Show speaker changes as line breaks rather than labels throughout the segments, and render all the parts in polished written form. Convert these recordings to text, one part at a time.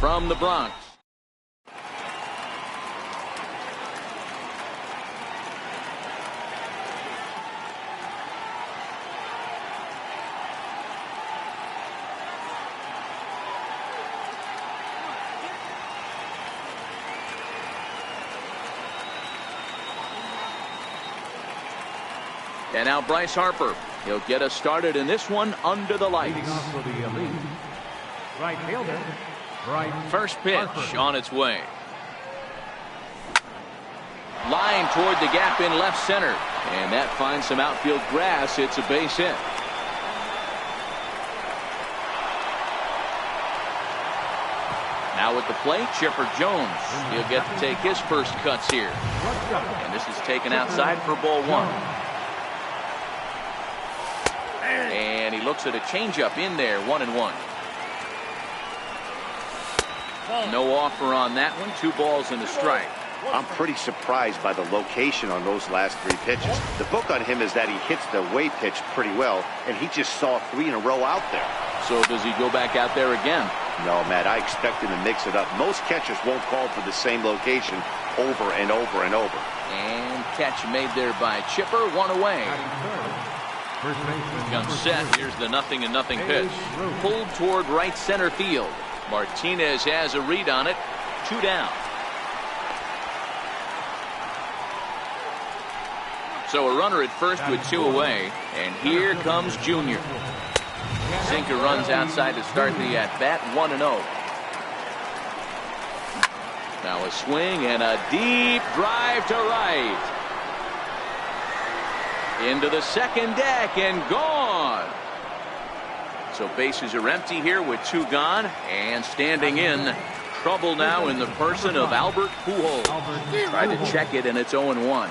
from the Bronx. And now Bryce Harper. He'll get us started in this one under the lights.
Right fielder, Bryce
First pitch
Harper.
on its way. Line toward the gap in left center. And that finds some outfield grass. It's a base hit. Now at the plate, Chipper Jones. He'll get to take his first cuts here. And this is taken outside for ball one. And he looks at a changeup in there, 1-1. No offer on that one. 2 balls and a strike.
I'm pretty surprised by the location on those last 3 pitches. The book on him is that he hits the way pitch pretty well, and he just saw 3 in a row out there.
So does he go back out there again?
No, Matt, I expect him to mix it up. Most catchers won't call for the same location over and over and over.
And catch made there by Chipper, 1 away. Comes set. Here's the 0-0 pitch. Pulled toward right center field. Martinez has a read on it. 2 down. So a runner at first with 2 away. And here comes Junior. Sinker runs outside to start the at-bat. 1-0. Now a swing and a deep drive to right. Into the second deck and gone. So bases are empty here with 2 gone. And standing in, trouble now in the person of Albert Pujols. Tried to check it, and it's 0-1.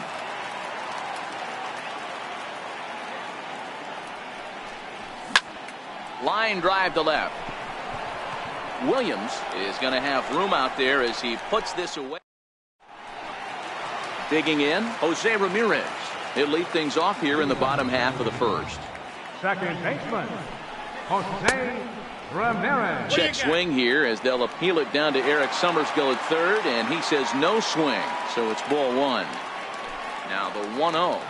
Line drive to left. Williams is going to have room out there as he puts this away. Digging in, Jose Ramirez. He'll lead things off here in the bottom half of the first.
Second baseman, Jose Ramirez.
Check swing here as they'll appeal it down to Eric Summersgill at third, and he says no swing, so it's ball 1. Now the 1-0.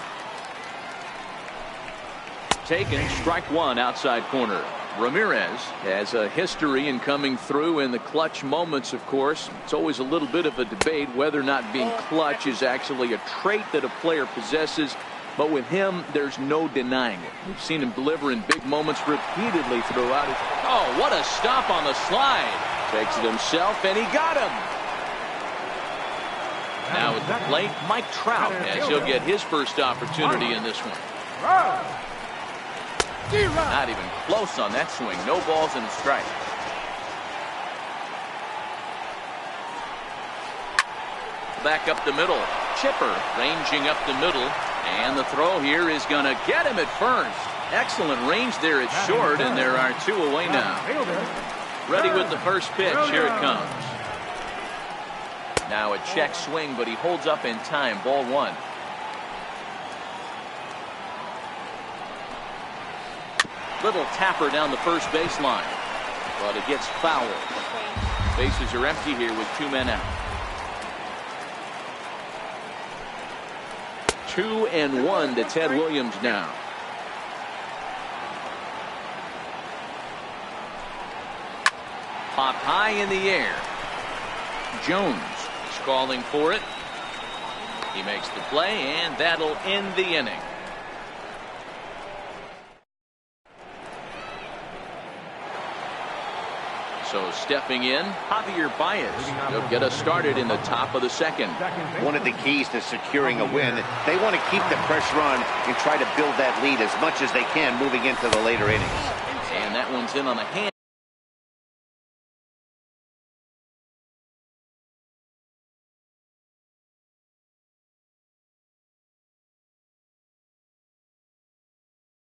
Taken, strike 1 outside corner. Ramirez has a history in coming through in the clutch moments, of course. It's always a little bit of a debate whether or not being clutch is actually a trait that a player possesses. But with him, there's no denying it. We've seen him deliver in big moments repeatedly throughout his... Oh, what a stop on the slide. Takes it himself, and he got him. Now at the plate, Mike Trout, as he'll get his first opportunity in this one. Not even close on that swing. No balls and a strike. Back up the middle. Chipper ranging up the middle. And the throw here is going to get him at first. Excellent range there at short, and there are 2 away now. Ready with the first pitch. Here it comes. Now a check swing, but he holds up in time. Ball 1. Little tapper down the first baseline, but it gets fouled. Bases are empty here with 2 men out. 2-1 to Ted Williams now. Popped high in the air. Jones is calling for it. He makes the play, and that'll end the inning. So stepping in, Javier Baez. He'll get us started in the top of the second.
One of the keys to securing a win, they want to keep the pressure on and try to build that lead as much as they can moving into the later innings.
And that one's in on the hand.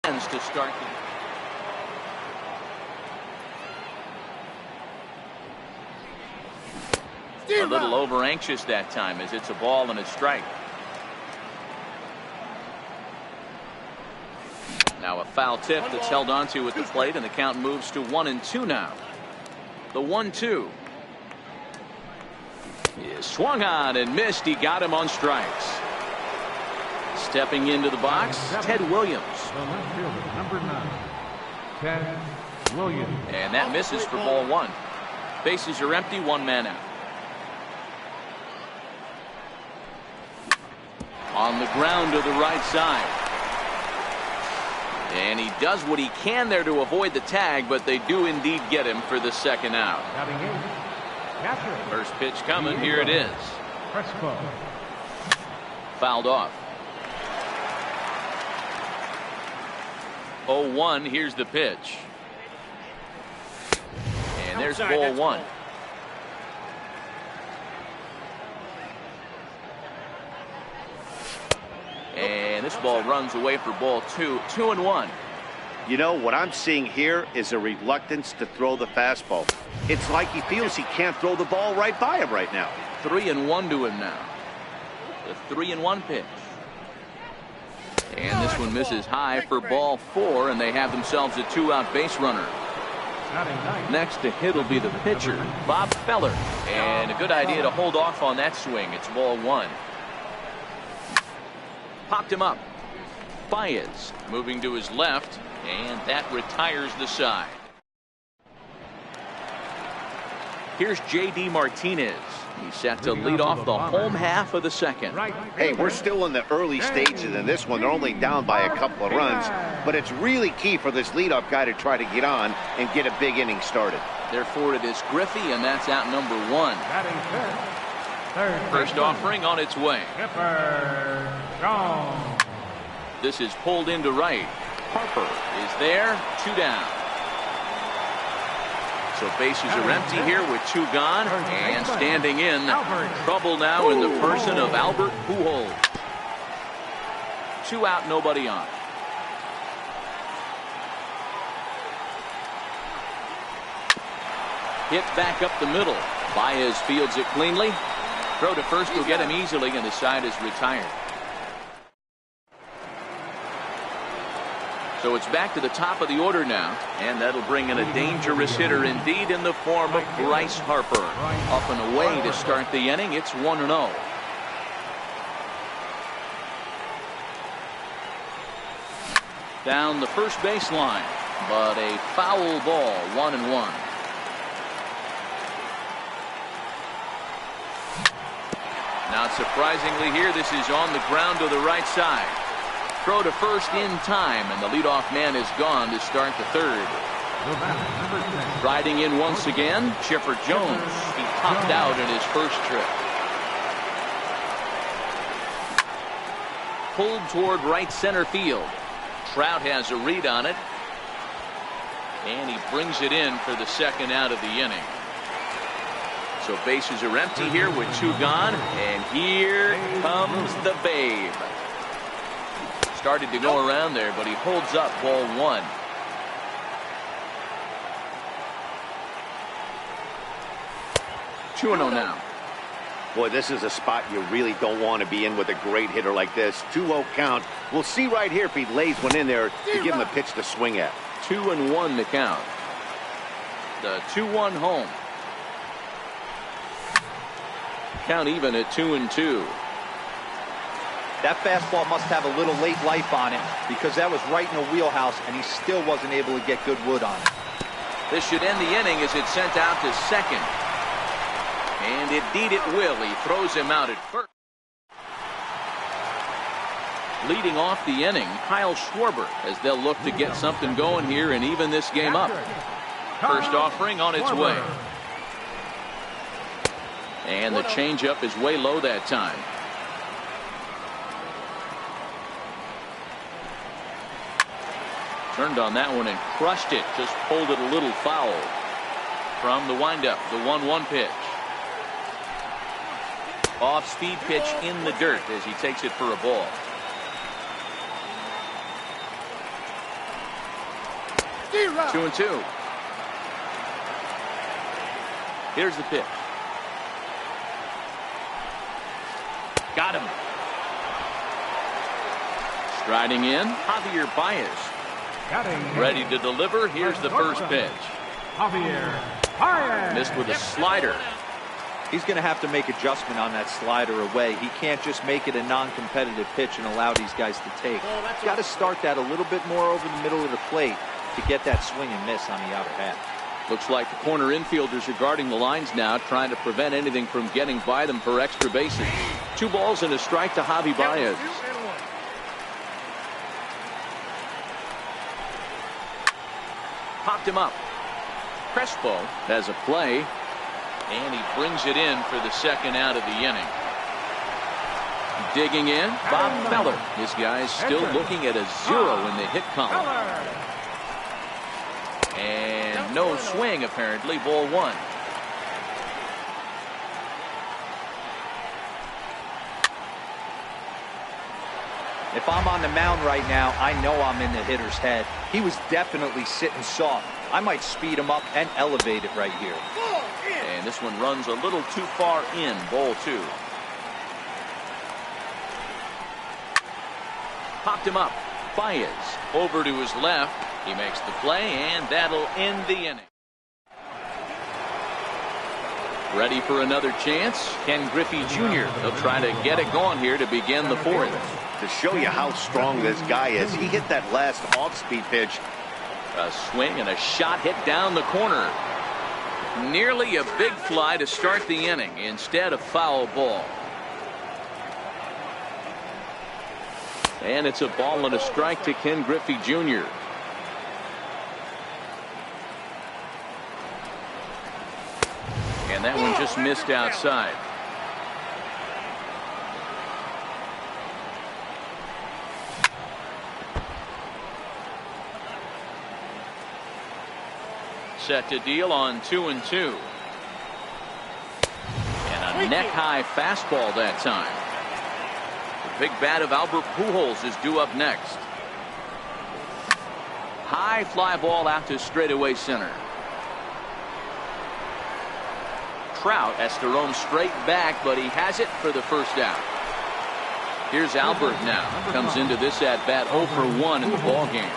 To start a little over anxious that time as it's a ball and a strike. Now a foul tip that's held onto at the plate, and the count moves to 1-2 now. The 1-2. Swung on and missed. He got him on strikes. Stepping into the box, Ted Williams.
The left fielder, number 9, Ted Williams.
And that misses for ball 1. Bases are empty, 1 man out. On the ground to the right side. And he does what he can there to avoid the tag, but they do indeed get him for the 2nd out.
Batting 8th, catcher.
First pitch coming. Here it is.
Crespo.
Fouled off. 0-1. Here's the pitch. And there's ball 1. And this ball runs away for ball 2. 2-1.
You know, what I'm seeing here is a reluctance to throw the fastball. It's like he feels he can't throw the ball right by him right now.
3-1 to him now. The 3-1 pitch. And this one misses high for ball 4, and they have themselves a 2-out base runner. Next to hit will be the pitcher, Bob Feller. And a good idea to hold off on that swing. It's ball 1. Popped him up. Baez moving to his left, and that retires the side. Here's J.D. Martinez. He's set to lead off the home half of the 2nd.
Hey, we're still in the early stages in this one. They're only down by a couple of runs, but it's really key for this leadoff guy to try to get on and get a big inning started.
Therefore, it is Griffey, and that's out number 1. First offering on its way. This is pulled into right. Harper is there. 2 down. So bases are empty here with 2 gone, and standing in trouble now in the person of Albert Pujols. 2 out, nobody on. Hit back up the middle. Baez fields it cleanly. Throw to first will get him easily, and the side is retired. So it's back to the top of the order now, and that'll bring in a dangerous hitter indeed in the form of Bryce Harper. Up and away to start the inning. It's 1-0. Down the first baseline, but a foul ball. 1-1. Not surprisingly here, this is on the ground to the right side. Throw to first in time, and the leadoff man is gone to start the 3rd. Riding in once again, Chipper Jones. He topped out in his first trip. Pulled toward right center field. Trout has a read on it, and he brings it in for the 2nd out of the inning. So bases are empty here with 2 gone, and here comes the Babe. Started to go around there, but he holds up ball 1. Two 2-0 now.
Boy, this is a spot you really don't want to be in with a great hitter like this. 2-0 count. We'll see right here if he lays one in there to give him a pitch to swing at.
2-1 the count. The 2-1 home. Count even at 2-2.
That fastball must have a little late life on it, because that was right in the wheelhouse, and he still wasn't able to get good wood on it.
This should end the inning as it's sent out to second. And indeed it will. He throws him out at first. Leading off the inning, Kyle Schwarber, as they'll look to get something going here and even this game up. First offering on its way. And the changeup is way low that time. Turned on that one and crushed it. Just pulled it a little foul. From the windup, the 1-1 pitch. Off-speed pitch in the dirt as he takes it for a ball. Two and two. Here's the pitch. Got him. Striding in, Javier Baez. Ready to deliver. Here's the first pitch.
Javier Baez.
Missed with a slider.
He's going to have to make adjustment on that slider away. He can't just make it a non-competitive pitch and allow these guys to take. He's got to start that a little bit more over the middle of the plate to get that swing and miss on the outer half.
Looks like the corner infielders are guarding the lines now, trying to prevent anything from getting by them for extra bases. 2 balls and a strike to Javi Baez. Popped him up. Crespo has a play, and he brings it in for the second out of the inning. Digging in, Bob Feller. This guy's still looking at a 0 in the hit column. And no swing, apparently. Ball 1.
If I'm on the mound right now, I know I'm in the hitter's head. He was definitely sitting soft. I might speed him up and elevate it right here.
And this one runs a little too far in. Ball 2. Popped him up. Baez over to his left. He makes the play, and that'll end the inning. Ready for another chance. Ken Griffey Jr. They'll try to get it going here to begin the 4th.
To show you how strong this guy is, he hit that last off-speed pitch.
A swing and a shot hit down the corner. Nearly a big fly to start the inning. Instead, a foul ball. And it's a ball and a strike to Ken Griffey Jr. And that one just missed outside. Set to deal on 2-2. And a neck-high fastball that time. The big bat of Albert Pujols is due up next. High fly ball out to straightaway center. Trout has to roam straight back, but he has it for the first out. Here's Albert now. Comes into this at bat 0 for 1 in the ball game.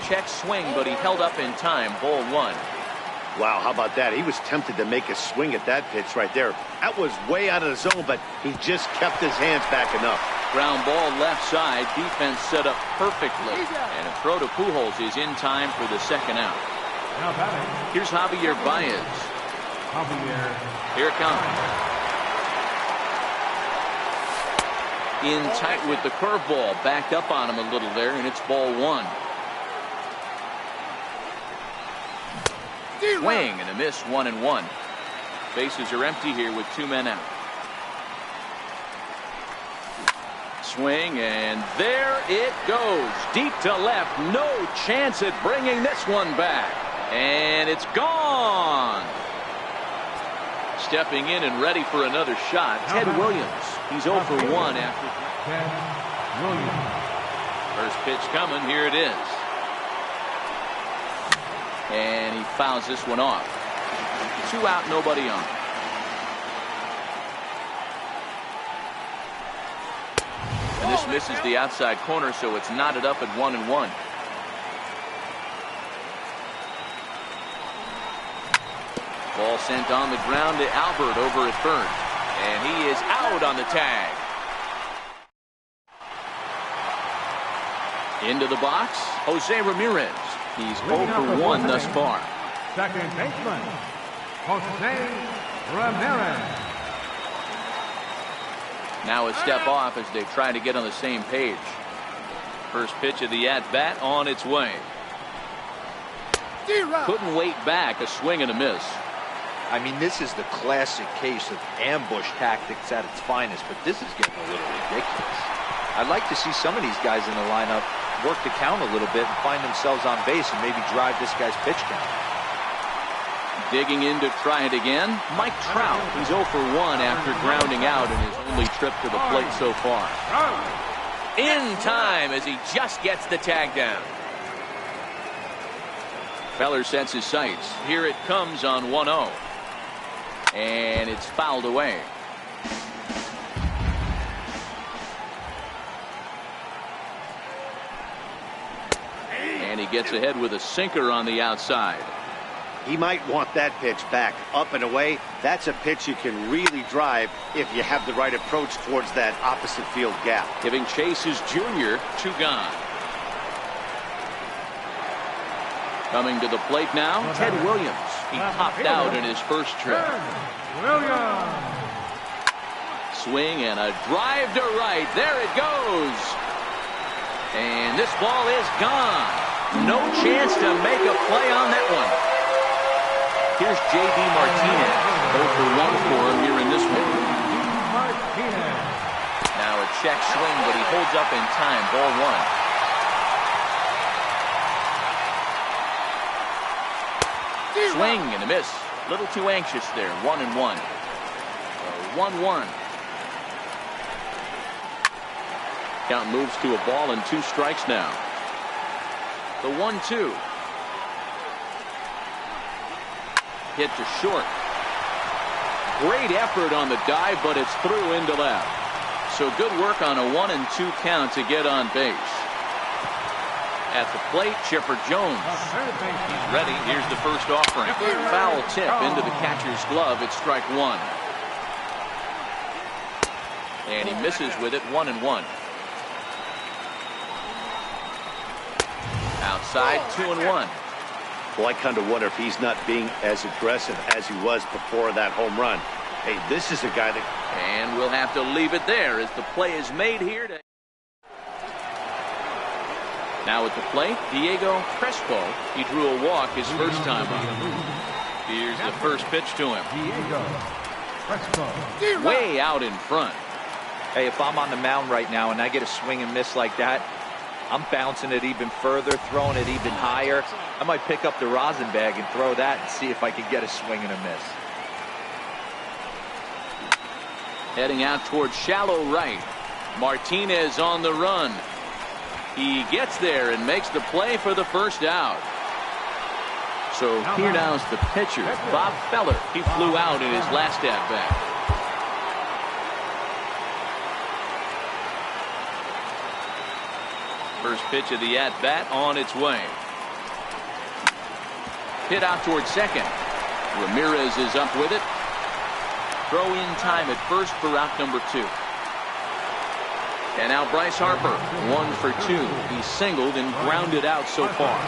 Check swing, but he held up in time. Ball 1.
Wow, how about that? He was tempted to make a swing at that pitch right there. That was way out of the zone, but he just kept his hands back enough.
Ground ball left side. Defense set up perfectly. And a throw to Pujols is in time for the second out. Here's Javier Baez. Here it comes. In tight with the curveball. Backed up on him a little there, and it's ball 1. Swing and a miss. 1-1. Bases are empty here with 2 men out. Swing, and there it goes. Deep to left. No chance at bringing this one back. And it's gone. Stepping in and ready for another shot, Ted Williams. He's 0 for 1 after.
Ted Williams.
First pitch coming. Here it is. And he fouls this one off. 2 out, nobody on. And this misses the outside corner, so it's knotted up at 1-1. Ball sent on the ground to Albert over at third. And he is out on the tag. Into the box, Jose Ramirez. He's 0 for 1 thus far.
Second baseman, Jose Ramirez.
Now a step off as they try to get on the same page. First pitch of the at-bat on its way. Couldn't wait back. A swing and a miss.
I mean, this is the classic case of ambush tactics at its finest, but this is getting a little ridiculous. I'd like to see some of these guys in the lineup work the count a little bit and find themselves on base and maybe drive this guy's pitch count.
Digging in to try it again, Mike Trout. He's 0 for 1 after grounding out in his only trip to the plate so far. In time as he just gets the tag down. Feller sets his sights. Here it comes on 1-0. And it's fouled away. And he gets ahead with a sinker on the outside.
He might want that pitch back, up and away. That's a pitch you can really drive if you have the right approach towards that opposite field gap.
Giving chase is Junior. 2 gone. Coming to the plate now, Ted Williams. He popped out in his first trip. Swing and a drive to right. There it goes. And this ball is gone. No chance to make a play on that one. Here's J.D. Martinez. 0 for 1 for him here in this one. Now a check swing, but he holds up in time. Ball 1. Swing and a miss. A little too anxious there. 1-1. 1-1. Count moves to a ball and 2 strikes now. The 1-2. Hit to short. Great effort on the dive, but it's through into left. So good work on a 1-2 count to get on base. At the plate, Chipper Jones. He's ready. Here's the first offering. Foul tip into the catcher's glove. It's strike 1. And he misses with it. 1-1. Outside, 2-1.
Well, I kind of wonder if he's not being as aggressive as he was before that home run. Hey, this is a guy that...
And we'll have to leave it there as the play is made here. Now at the plate, Diego Crespo. He drew a walk his first time up. Here's the first pitch to him. Way out in front.
Hey, if I'm on the mound right now and I get a swing and miss like that, I'm bouncing it even further, throwing it even higher. I might pick up the rosin bag and throw that and see if I can get a swing and a miss.
Heading out towards shallow right. Martinez on the run. He gets there and makes the play for the first out. So here now's the pitcher, Bob Feller. He flew out in his last at-bat. First pitch of the at-bat on its way. Hit out towards second. Ramirez is up with it. Throw in time at first for out number 2. And now Bryce Harper, 1 for 2. He's singled and grounded out so far.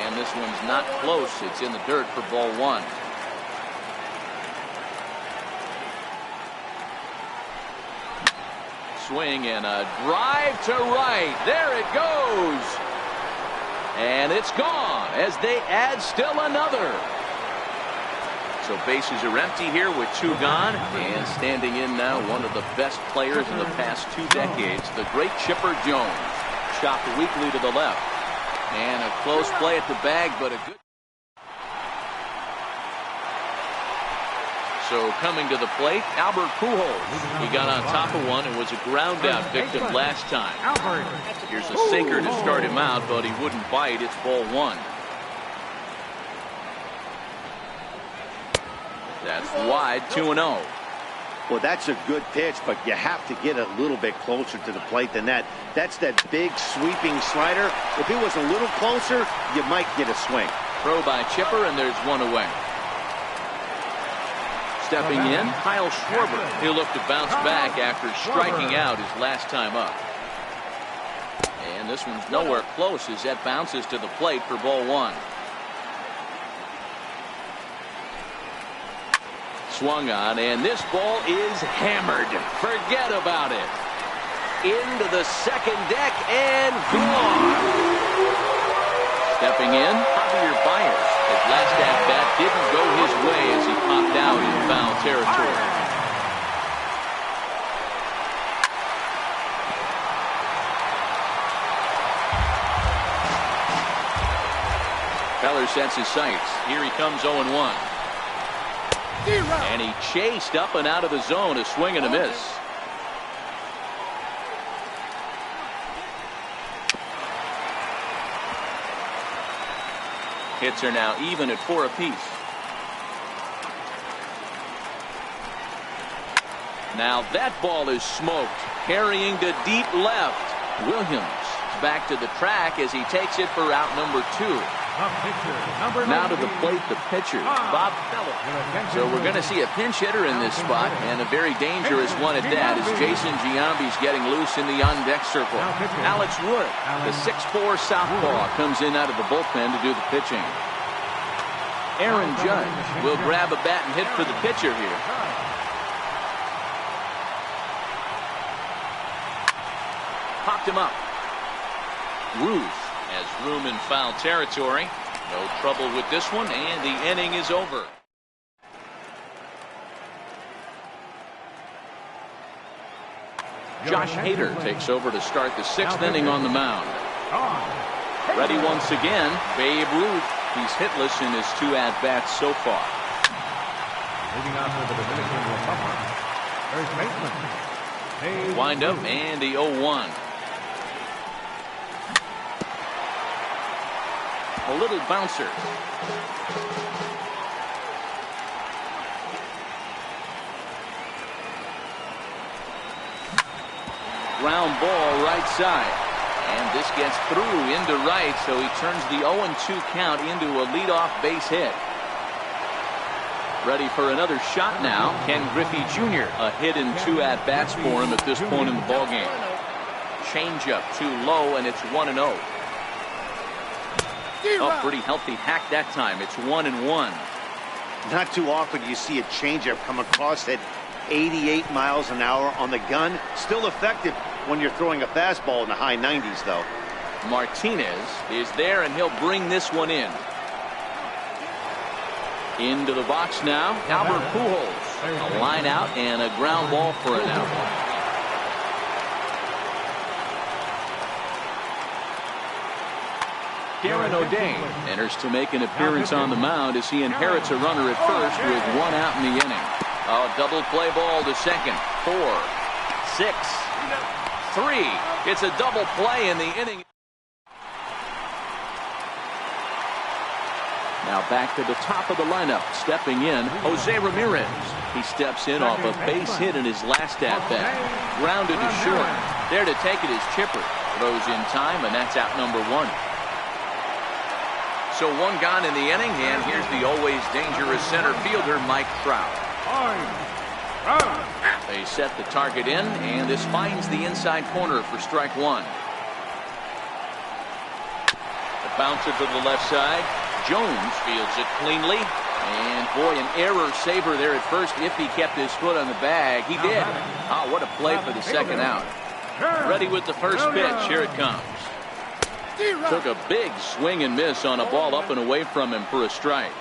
And this one's not close. It's in the dirt for ball 1. Swing and a drive to right. There it goes. And it's gone as they add still another. So bases are empty here with 2 gone. And standing in now, one of the best players in the past 2 decades, the great Chipper Jones. Chopped weakly to the left. And a close play at the bag, but a good. So coming to the plate, Albert Pujols. He got on top of one and was a ground out victim last time. Here's a sinker to start him out, but he wouldn't bite. It's ball 1. That's wide, 2-0.
Well, that's a good pitch, but you have to get a little bit closer to the plate than that. That's that big sweeping slider. If it was a little closer, you might get a swing.
Throw by Chipper, and there's 1 away. Stepping in, Kyle Schwarber. He'll look to bounce back after striking out his last time up. And this one's nowhere close as that bounces to the plate for ball 1. Swung on, and this ball is hammered. Forget about it. Into the second deck and gone. Stepping in, Javier Baez. His last at-bat didn't go his way as he popped out in foul territory. Feller sets his sights. Here he comes 0-1. And he chased up and out of the zone, a swing and a miss. Hits are now even at 4 apiece. Now that ball is smoked, carrying to deep left. Williams back to the track as he takes it for out number 2. Now to the plate, the pitcher, Bob Feller. So we're going to see a pinch hitter in this spot, and a very dangerous one at that, as Jason Giambi's getting loose in the on-deck circle. Alex Wood, the 6'4 southpaw, comes in out of the bullpen to do the pitching. Aaron Judge will grab a bat and hit for the pitcher here. Popped him up. Ruth has room in foul territory. No trouble with this one, and the inning is over. Josh Hader takes over to start the 6th inning on the mound. Ready once again, Babe Ruth. He's hitless in his 2 at-bats so far.
Moving on to the Dominican Republic, first baseman.
Wind up and the 0-1. A little bouncer. Ground ball right side. And this gets through into right, so he turns the 0-2 count into a leadoff base hit. Ready for another shot now. Ken Griffey Jr. A hit in 2 at-bats for him at this point in the ballgame. Changeup too low, and it's 1-0. Oh, pretty healthy hack that time. It's 1-1.
Not too often you see a changeup come across at 88 miles an hour on the gun. Still effective when you're throwing a fastball in the high 90s, though.
Martinez is there, and he'll bring this one in. Into the box now, Albert Pujols. A line out and a ground ball for an out. Darren O'Day enters to make an appearance on the mound as he inherits a runner at first with 1 out in the inning. A double play ball to second. 4, 6, 3. It's a double play in the inning. Now back to the top of the lineup. Stepping in, Jose Ramirez. He steps in off a base hit in his last at-bat. Grounded to short. There to take it is Chipper. Throws in time, and that's out number 1. So 1 gone in the inning, and here's the always dangerous center fielder, Mike Trout. They set the target in, and this finds the inside corner for strike 1. A bouncer to the left side. Jones fields it cleanly. And boy, an error saver there at first if he kept his foot on the bag. He did. Oh, what a play for the second out. Ready with the first pitch. Here it comes. Took a big swing and miss on a ball up and away from him for a strike.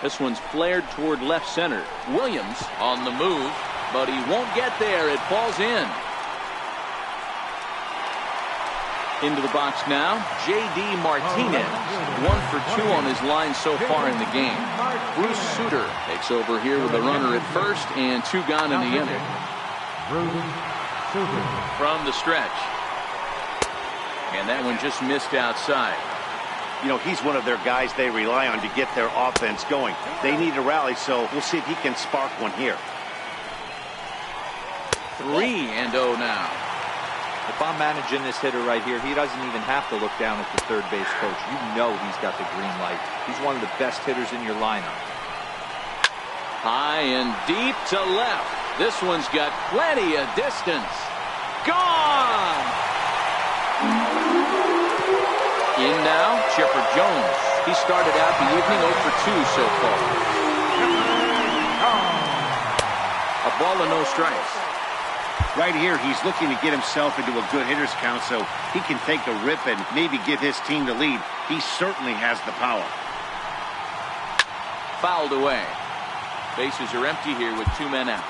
This one's flared toward left center. Williams on the move, but he won't get there. It falls in. Into the box now, J.D. Martinez. 1 for 2 on his line so far in the game. Bruce Sutter takes over here with a runner at first and 2 gone in the inning. From the stretch. And that one just missed outside.
You know, he's one of their guys they rely on to get their offense going. They need a rally, so we'll see if he can spark one here.
3-0 now.
If I'm managing this hitter right here, he doesn't even have to look down at the third base coach. You know he's got the green light. He's one of the best hitters in your lineup.
High and deep to left. This one's got plenty of distance. Gone! In now, Chipper Jones. He started out the evening 0 for 2 so far. A ball and no strikes.
Right here, he's looking to get himself into a good hitter's count so he can take a rip and maybe give his team the lead. He certainly has the power.
Fouled away. Bases are empty here with 2 men out.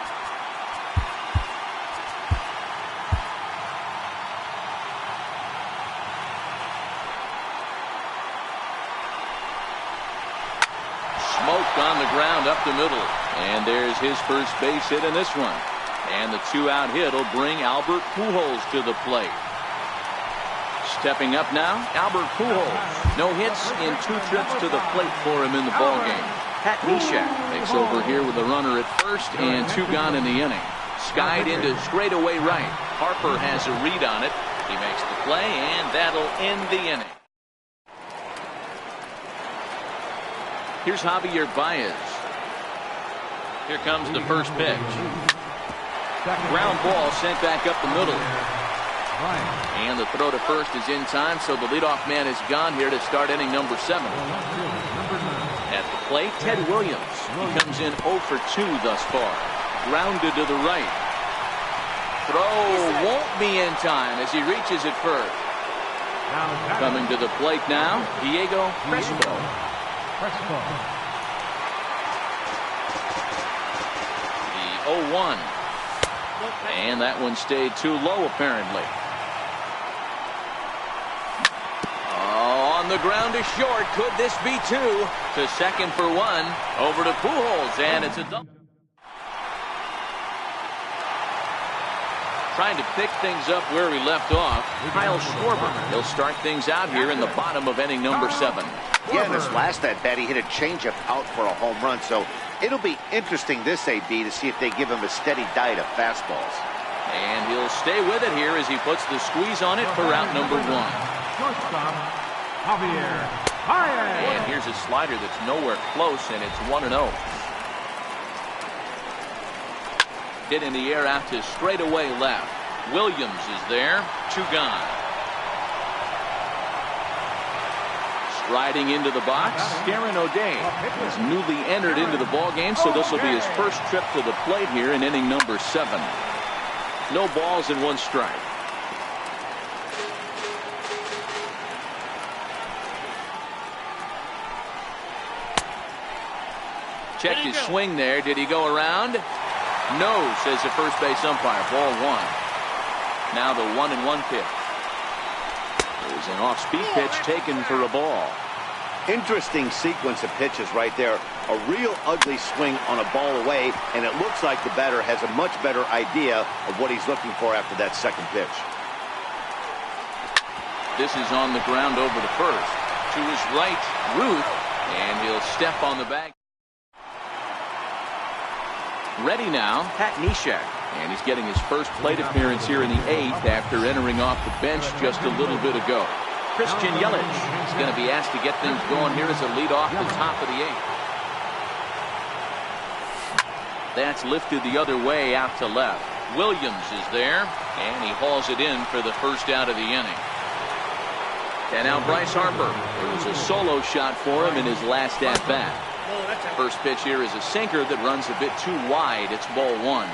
Smoked on the ground up the middle. And there's his first base hit in this one. And the 2-out hit will bring Albert Pujols to the plate. Stepping up now, Albert Pujols. No hits in 2 trips to the plate for him in the ballgame. Pat Neshek takes over here with a runner at first and 2 gone in the inning. skied into straightaway right. Harper has a read on it. He makes the play, and that'll end the inning. Here's Javier Baez. Here comes the first pitch. Ground ball sent back up the middle. And the throw to first is in time, so the leadoff man is gone here to start inning number 7. At the plate, Ted Williams. He comes in 0 for 2 thus far. Grounded to the right. Throw won't be in time as he reaches it first. Coming to the plate now, Diego Crespo. The 0-1. And that one stayed too low apparently. On the ground to short. Could this be 2? To second for 1. Over to Pujols, and it's a double. Trying to pick things up where we left off, Kyle Schwarber. He'll start things out here in the bottom of inning number 7.
Yeah, in this last at-bat, he hit a changeup out for a home run, so it'll be interesting this AB to see if they give him a steady diet of fastballs.
And he'll stay with it here as he puts the squeeze on it for out number 1. And here's a slider that's nowhere close, and it's 1-0. Hit in the air out to straightaway left. Williams is there. 2 gone. Striding into the box, Darren O'Day. He's newly entered into the ballgame, so this will be his first trip to the plate here in inning number 7. No balls and 1 strike. Checked his swing there. Did he go around? No, says the first base umpire. Ball 1. Now the 1-1 pitch. There's an off-speed pitch taken for a ball.
Interesting sequence of pitches right there. A real ugly swing on a ball away, and it looks like the batter has a much better idea of what he's looking for after that second pitch.
This is on the ground over the first. To his right, Ruth, and he'll step on the bag. Ready now, Pat Neshek. And he's getting his first plate appearance here in the 8th after entering off the bench just a little bit ago. Christian Yelich is going to be asked to get things going here as a lead off the top of the 8th. That's lifted the other way out to left. Williams is there, and he hauls it in for the first out of the inning. And now Bryce Harper. It was a solo shot for him in his last at-bat. First pitch here is a sinker that runs a bit too wide. It's ball 1.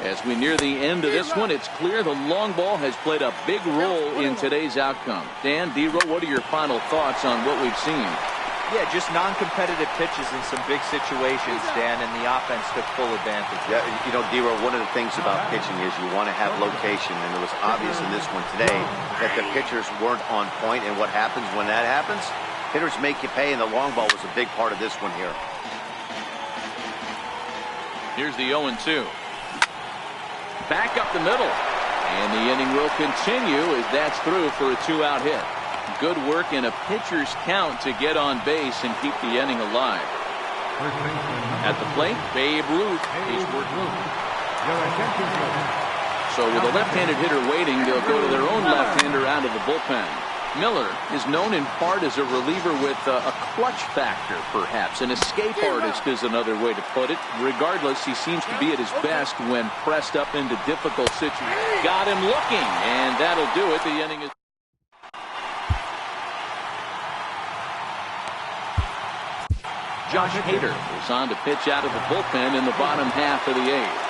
As we near the end of this one, it's clear the long ball has played a big role in today's outcome. Dan, D-Row, what are your final thoughts on what we've seen?
Yeah, just non-competitive pitches in some big situations, Dan, and the offense took full advantage.
Yeah, you know, D-Row, one of the things about pitching is you want to have location, and it was obvious in this one today that the pitchers weren't on point, and what happens when that happens? Hitters make you pay, and the long ball was a big part of this one here.
Here's the 0-2. Back up the middle. And the inning will continue as that's through for a 2-out hit. Good work in a pitcher's count to get on base and keep the inning alive. At the plate, Babe Ruth. He's working. So with a left-handed hitter waiting, they'll go to their own left-hander out of the bullpen. Miller is known in part as a reliever with a clutch factor, perhaps. An escape artist is another way to put it. Regardless, he seems to be at his best when pressed up into difficult situations. Got him looking, and that'll do it. The inning is... Josh Hader is on to pitch out of the bullpen in the bottom half of the 8th.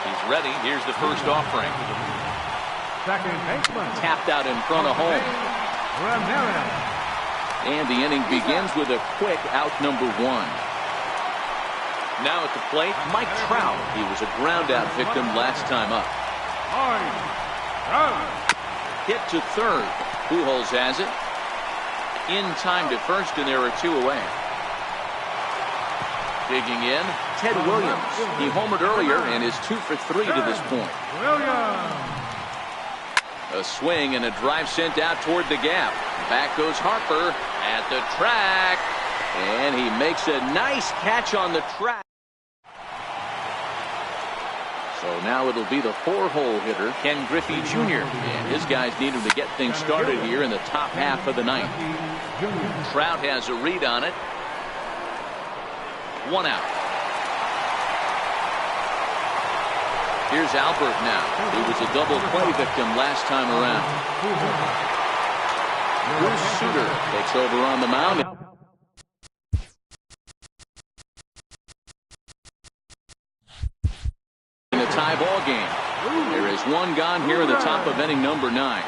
He's ready. Here's the first offering. Tapped out in front of home. And the inning begins with a quick out number 1. Now at the plate, Mike Trout. He was a ground out victim last time up. Hit to third. Pujols has it. In time to first, and there are 2 away. Digging in, Ted Williams. He homered earlier and is 2 for 3 to this point. A swing and a drive sent out toward the gap. Back goes Harper at the track, and he makes a nice catch on the track. So now it'll be the 4-hole hitter, Ken Griffey Jr. And his guys need him to get things started here in the top half of the ninth. Trout has a read on it. 1 out. Here's Albert now. He was a double play victim last time around. Bruce Sutter takes over on the mound. In a tie ball game. There is 1 gone here at the top of inning number 9.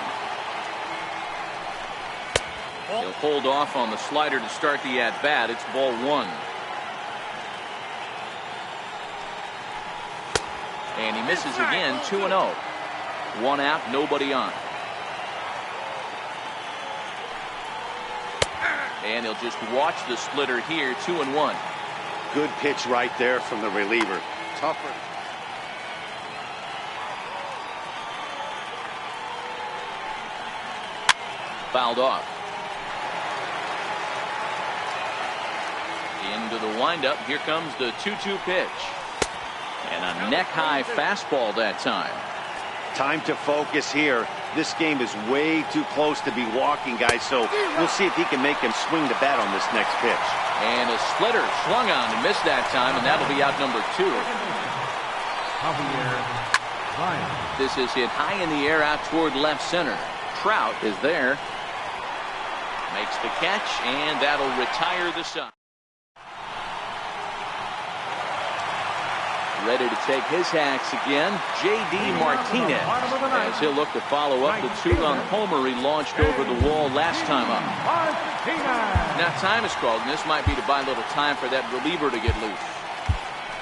He'll hold off on the slider to start the at-bat. It's ball 1. And he misses again. 2-0. 1 out, nobody on. And he'll just watch the splitter here. 2-1.
Good pitch right there from the reliever. Tougher.
Fouled off. Into the windup. Here comes the 2-2 pitch. And a neck-high fastball that time.
Time to focus here. This game is way too close to be walking, guys, so we'll see if he can make him swing the bat on this next pitch.
And a splitter swung on and missed that time, and that'll be out number 2. This is hit high in the air out toward left center. Trout is there. Makes the catch, and that'll retire the side. Ready to take his hacks again, J.D. Martinez, as he'll look to follow up the 2-run homer he launched over the wall last time up. Now time is called, and this might be to buy a little time for that reliever to get loose.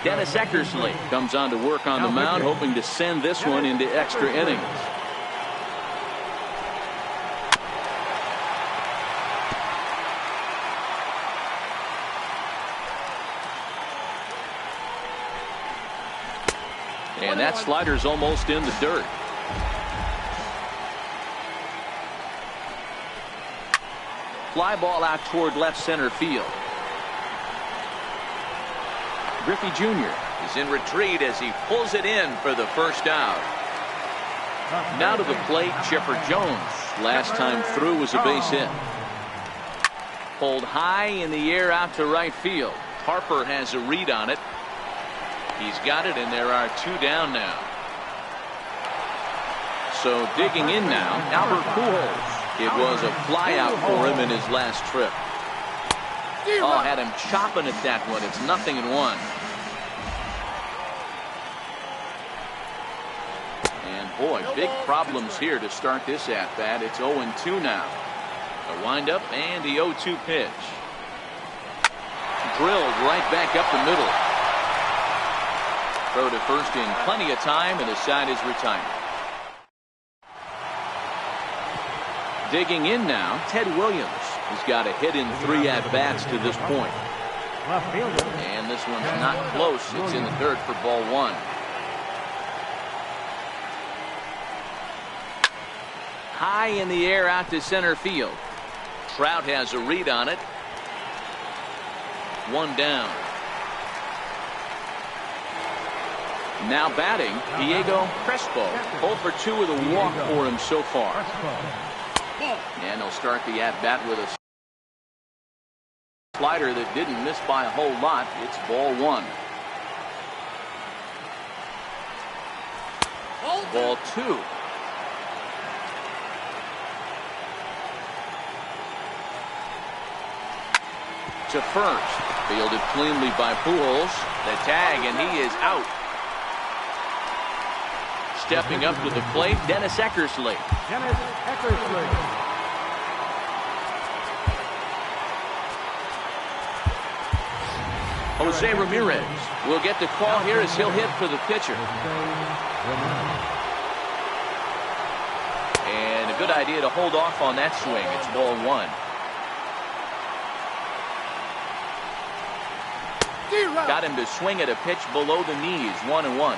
Dennis Eckersley comes on to work on the mound, hoping to send this one into extra innings. And that slider's almost in the dirt. Fly ball out toward left center field. Griffey Jr. is in retreat as he pulls it in for the first out. Now to the plate, Chipper Jones. Last time through was a base hit. Pulled high in the air out to right field. Harper has a read on it. He's got it, and there are 2 down now. So digging in now, Albert Pujols. It was a fly out for him in his last trip. Oh, had him chopping at that one. It's 0-1. And boy, big problems here to start this at bat. It's 0-2 now. A windup and the 0-2 pitch. Drilled right back up the middle. Throw to first in plenty of time, and the side is retired. Digging in now, Ted Williams. He's got a hit in 3 at-bats to this point. And this one's not close. It's in the dirt for ball 1. High in the air out to center field. Trout has a read on it. 1 down. Now batting, Diego Crespo. 0 for 2 with a walk for him so far. And he'll start the at-bat with a slider that didn't miss by a whole lot. It's ball 1. Ball 2. To first. Fielded cleanly by Pujols. The tag, and he is out. Stepping up to the plate, Dennis Eckersley. Jose Ramirez will get the call here as he'll hit for the pitcher. And a good idea to hold off on that swing. It's ball 1. Got him to swing at a pitch below the knees. 1-1.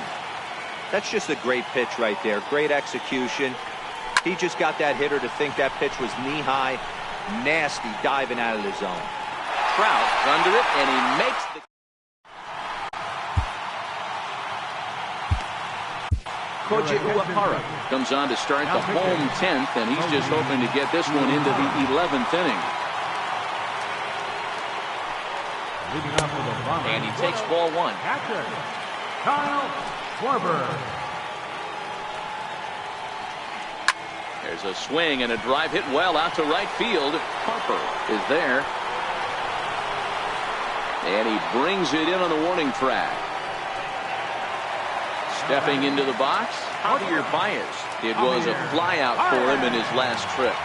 That's just a great pitch right there. Great execution. He just got that hitter to think that pitch was knee-high. Nasty diving out of the zone.
Trout under it, and he makes the... comes on to start the home 10th, and he's just hoping to get this one into the 11th inning. And he takes ball one.
Catcher, Kyle Schwarber.
There's a swing and a drive hit well out to right field. Harper is there. And he brings it in on the warning track. Stepping into the box, Javier Baez. It was a flyout for him in his last trip.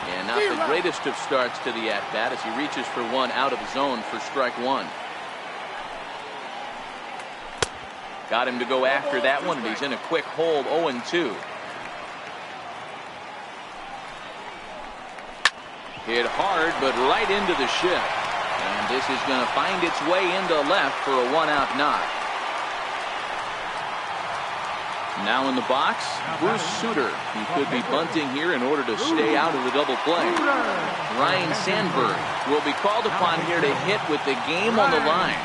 And not the greatest of starts to the at-bat as he reaches for one out of the zone for strike one. Got him to go after that one, and he's in a quick hold, 0-2. Hit hard, but right into the shift. And this is going to find its way into left for a one-out knock. Now in the box, Bruce Sutter. He could be bunting here in order to stay out of the double play. Ryan Sandberg will be called upon here to hit with the game on the line.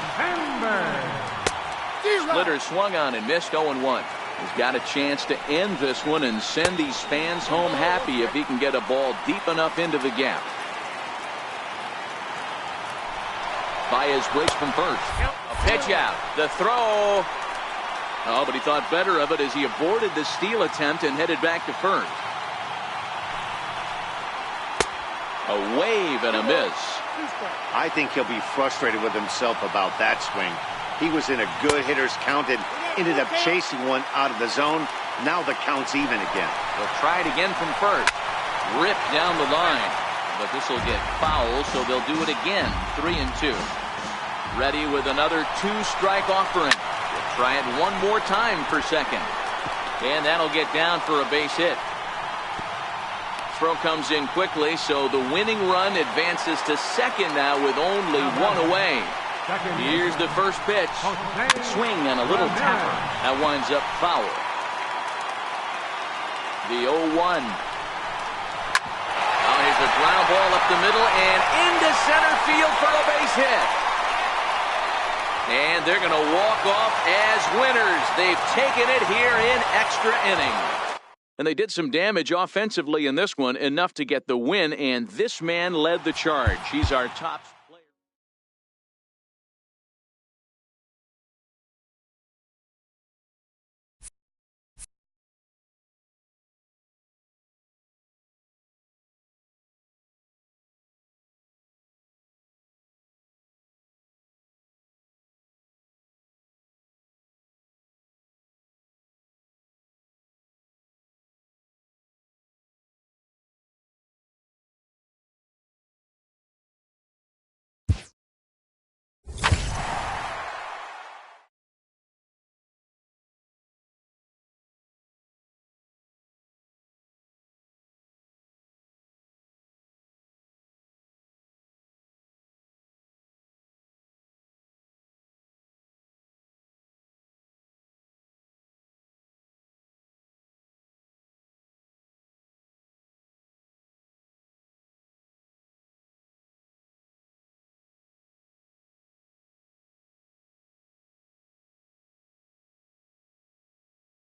Splitter swung on and missed, 0-1. He's got a chance to end this one and send these fans home happy if he can get a ball deep enough into the gap. Baez breaks from first. A pitch out. The throw. Oh, but he thought better of it as he aborted the steal attempt and headed back to first. A wave and a miss.
I think he'll be frustrated with himself about that swing. He was in a good hitter's count and ended up chasing one out of the zone. Now the count's even again.
They'll try it again from first. Ripped down the line. But this will get foul, so they'll do it again. 3-2. Ready with another two-strike offering. They'll try it one more time for second. And that'll get down for a base hit. Throw comes in quickly, so the winning run advances to second now with only one away. Here's the first pitch. Swing and a little tapper. That winds up foul. The 0-1. Now here's a ground ball up the middle and into center field for a base hit. And they're going to walk off as winners. They've taken it here in extra innings. And they did some damage offensively in this one, enough to get the win, and this man led the charge. He's our top